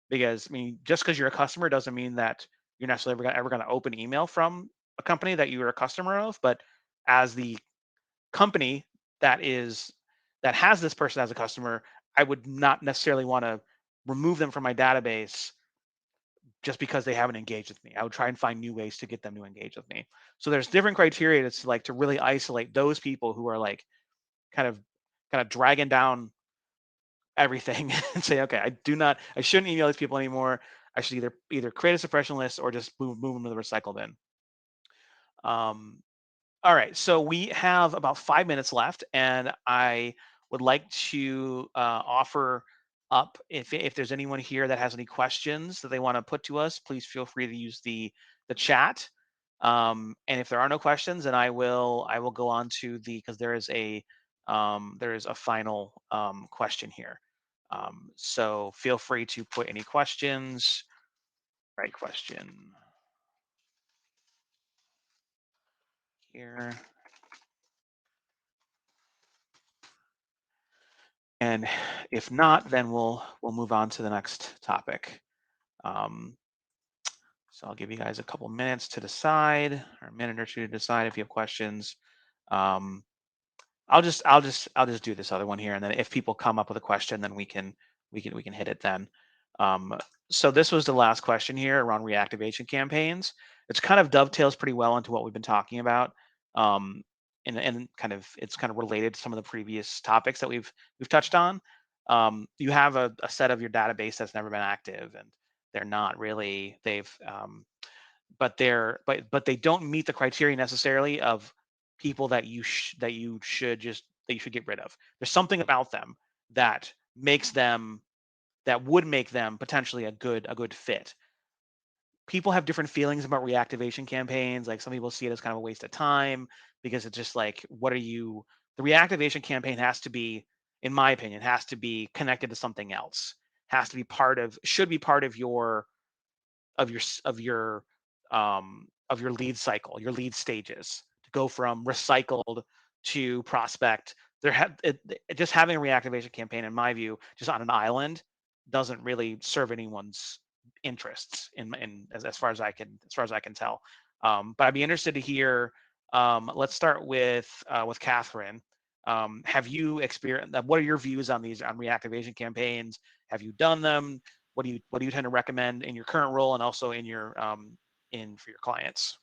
because I mean, just because you're a customer doesn't mean that you're necessarily ever going to open email from a company that you're a customer of. But as the company that is that has this person as a customer, I would not necessarily want to remove them from my database just because they haven't engaged with me. I would try and find new ways to get them to engage with me. So there's different criteria to really isolate those people who are like kind of dragging down everything and say, okay, I shouldn't email these people anymore. I should either create a suppression list or just move them to the recycle bin. All right, so we have about 5 minutes left, and I would like to offer up. If there's anyone here that has any questions that they want to put to us, please feel free to use the chat. And if there are no questions, then I will go on to because there is a final question here. So feel free to put any questions. Right question here. And if not, then we'll move on to the next topic. So I'll give you guys a couple minutes to decide, or a minute or two to decide if you have questions. I'll just do this other one here, and then if people come up with a question, then we can hit it then. So this was the last question here around reactivation campaigns. It's kind of dovetails pretty well into what we've been talking about, and kind of it's kind of related to some of the previous topics that we've touched on. You have a set of your database that's never been active, and they're not really but they don't meet the criteria necessarily of people that you should get rid of. There's something about them that would make them potentially a good fit. People have different feelings about reactivation campaigns. Like some people see it as kind of a waste of time because it's just like, the reactivation campaign has to be, in my opinion, has to be connected to something else. Should be part of your lead cycle, your lead stages, to go from recycled to prospect. Just having a reactivation campaign, in my view, just on an island, doesn't really serve anyone's interests as far as I can tell. But I'd be interested to hear. Let's start with Catherine. Have you experienced? What are your views on reactivation campaigns? Have you done them? What do you tend to recommend in your current role and also in your for your clients?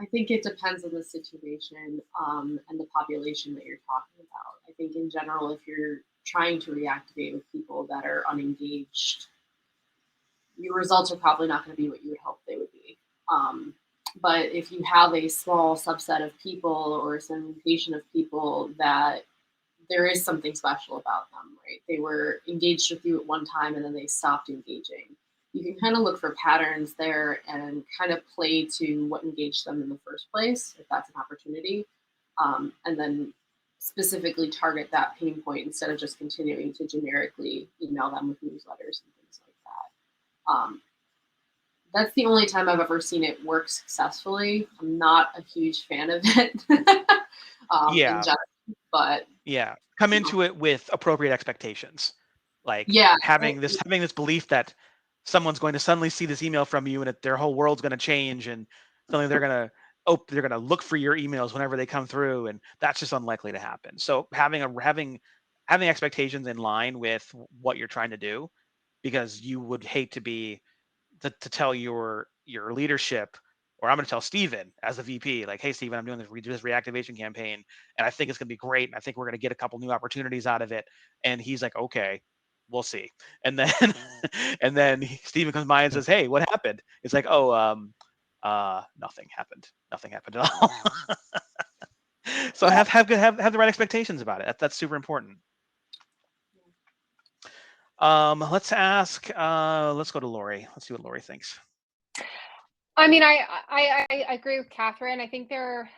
I think it depends on the situation and the population that you're talking about. I think in general, if you're trying to reactivate with people that are unengaged, your results are probably not going to be what you would hope they would be. But if you have a small subset of people or a segmentation of people that there is something special about them, right? They were engaged with you at one time and then they stopped engaging. You can kind of look for patterns there and kind of play to what engaged them in the first place, if that's an opportunity, and then specifically target that pain point instead of just continuing to generically email them with newsletters and things like that. That's the only time I've ever seen it work successfully. I'm not a huge fan of it. In general, but yeah, come into it with appropriate expectations, like having this belief that someone's going to suddenly see this email from you and their whole world's going to change, and suddenly they're going to look for your emails whenever they come through, and that's just unlikely to happen. So having expectations in line with what you're trying to do, because you would hate to tell your leadership, or I'm going to tell Steven as the VP, like, hey, Steven, I'm doing this reactivation campaign, and I think it's going to be great, and I think we're going to get a couple new opportunities out of it. And he's like, okay, we'll see. And then Steven comes by and says, hey, what happened? It's like, oh, nothing happened. Nothing happened at all. So have the right expectations about it. That's super important. Let's go to Lori. Let's see what Lori thinks. I mean, I agree with Catherine. I think they're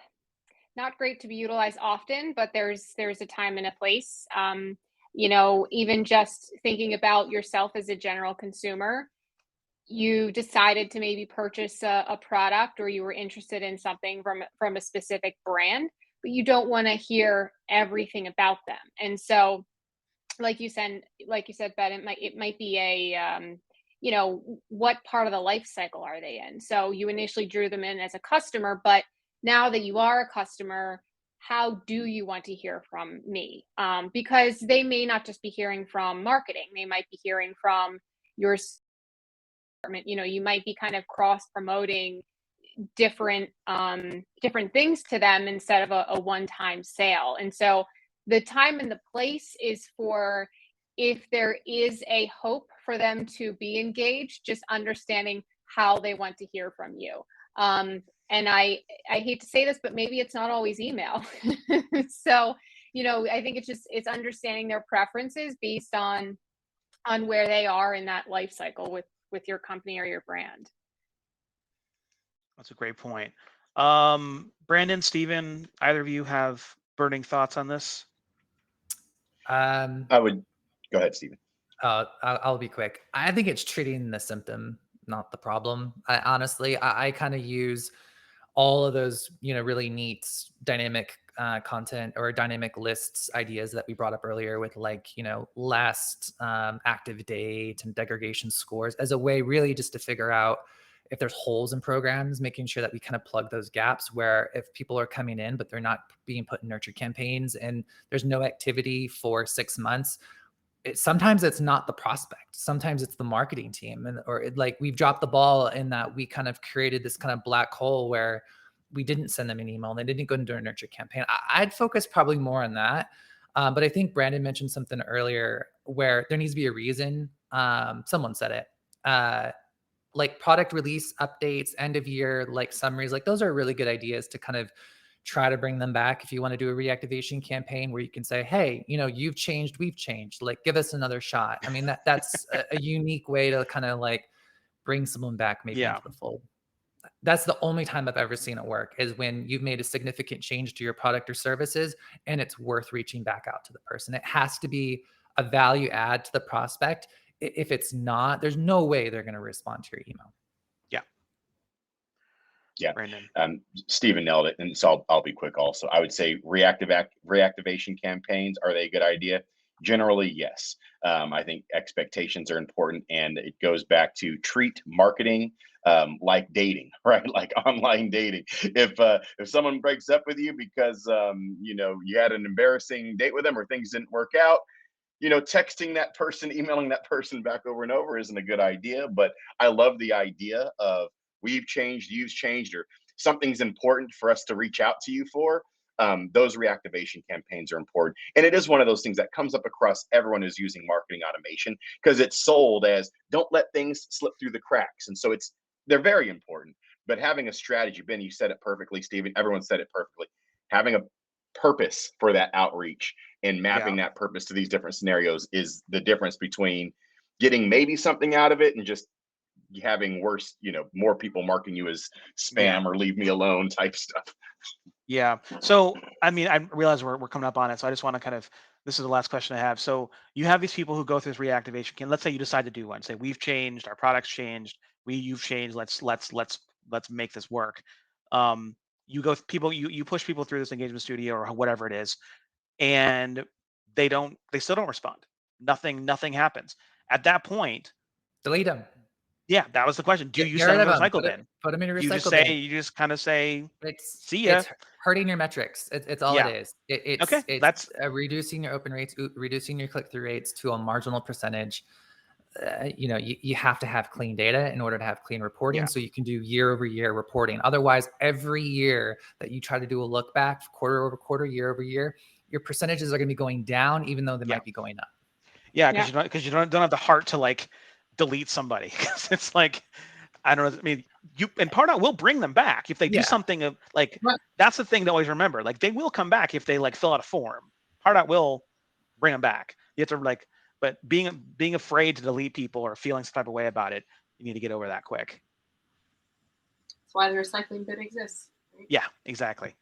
not great to be utilized often, but there's a time and a place. Even just thinking about yourself as a general consumer, you decided to maybe purchase a product, or you were interested in something from a specific brand, but you don't want to hear everything about them. And so, like you said, Ben, it might be a what part of the life cycle are they in? So you initially drew them in as a customer, but now that you are a customer, how do you want to hear from me? Because they may not just be hearing from marketing; they might be hearing from your department. You might be kind of cross promoting different things to them instead of a one-time sale. And so the time and the place is for, if there is a hope for them to be engaged, just understanding how they want to hear from you. And I hate to say this, but maybe it's not always email. So, I think it's understanding their preferences based on where they are in that life cycle with your company or your brand. That's a great point. Brandon, Steven, either of you have burning thoughts on this? I would go ahead, Steven. I'll be quick. I think it's treating the symptom, not the problem. Honestly, I kind of use all of those, really neat dynamic content or dynamic lists ideas that we brought up earlier with last active date and degradation scores as a way really just to figure out if there's holes in programs, making sure that we kind of plug those gaps where if people are coming in, but they're not being put in nurture campaigns and there's no activity for 6 months. Sometimes it's not the prospect. Sometimes it's the marketing team, we've dropped the ball in that we kind of created this kind of black hole where we didn't send them an email and they didn't go into a nurture campaign. I'd focus probably more on that. But I think Brandon mentioned something earlier where there needs to be a reason. Someone said it. Like product release updates, end of year, summaries, those are really good ideas to kind of try to bring them back. If you want to do a reactivation campaign where you can say, hey, you've changed, we've changed, give us another shot. I mean, that's a unique way to kind of bring someone back maybe into the fold. That's the only time I've ever seen it work, is when you've made a significant change to your product or services and it's worth reaching back out to the person. It has to be a value add to the prospect. If it's not, there's no way they're going to respond to your email. Yeah. Brandon. Steven nailed it. And so I'll be quick also. I would say reactivation campaigns, are they a good idea? Generally, yes. I think expectations are important, and it goes back to treat marketing like dating, right? Like online dating. If someone breaks up with you because you had an embarrassing date with them or things didn't work out, texting that person, emailing that person back over and over isn't a good idea. But I love the idea of we've changed, you've changed, or something's important for us to reach out to you for. Those reactivation campaigns are important. And it is one of those things that comes up across everyone who's using marketing automation, because it's sold as don't let things slip through the cracks. And so they're very important. But having a strategy, Ben, you said it perfectly, Steven, everyone said it perfectly. Having a purpose for that outreach and mapping that purpose to these different scenarios is the difference between getting maybe something out of it and just having worse, more people marking you as spam or leave me alone type stuff. Yeah. So, I mean, I realize we're coming up on it. So I just want to this is the last question I have. So you have these people who go through this reactivation campaign. Let's say you decide to do one. Say we've changed, our product's changed, you've changed. Let's make this work. You push people through this engagement studio or whatever it is, and they still don't respond. Nothing happens. At that point, delete them. Yeah, that was the question. Do you Get send rid them to of recycle them. bin? Put them in a recycle You just bin. say, you just kind of say, see ya. It's hurting your metrics. It's all it is. It's reducing your open rates, reducing your click-through rates to a marginal percentage. You have to have clean data in order to have clean reporting, so you can do year-over-year reporting. Otherwise, every year that you try to do a look back, quarter-over-quarter, year-over-year, your percentages are going to be going down, even though they might be going up. Yeah, because you don't have the heart to delete somebody. It's I don't know. I mean, and Pardot will bring them back if they do something of that's the thing to always remember. They will come back if they fill out a form. Pardot will bring them back. You have to but being afraid to delete people or feeling some type of way about it, you need to get over that quick. That's why the recycling bin exists. Right? Yeah, exactly.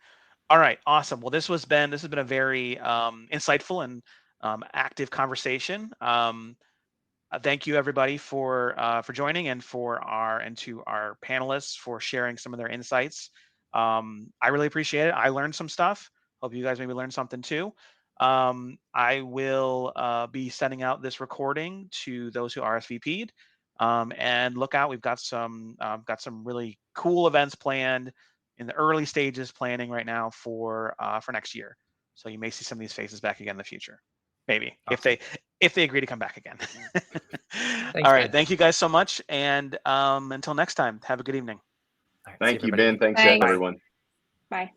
All right, awesome. Well, this has been a very insightful and active conversation. Thank you everybody for joining, and to our panelists for sharing some of their insights. I really appreciate it. I learned some stuff. Hope you guys maybe learned something too. I will be sending out this recording to those who RSVP'd, and look out. We've got some really cool events planned in the early stages, planning right now for next year. So you may see some of these faces back again in the future. Maybe awesome. if they agree to come back again. Thanks, all right, Ben. Thank you guys so much, and until next time, have a good evening. Thank you, Ben. Thanks. Everyone. Bye.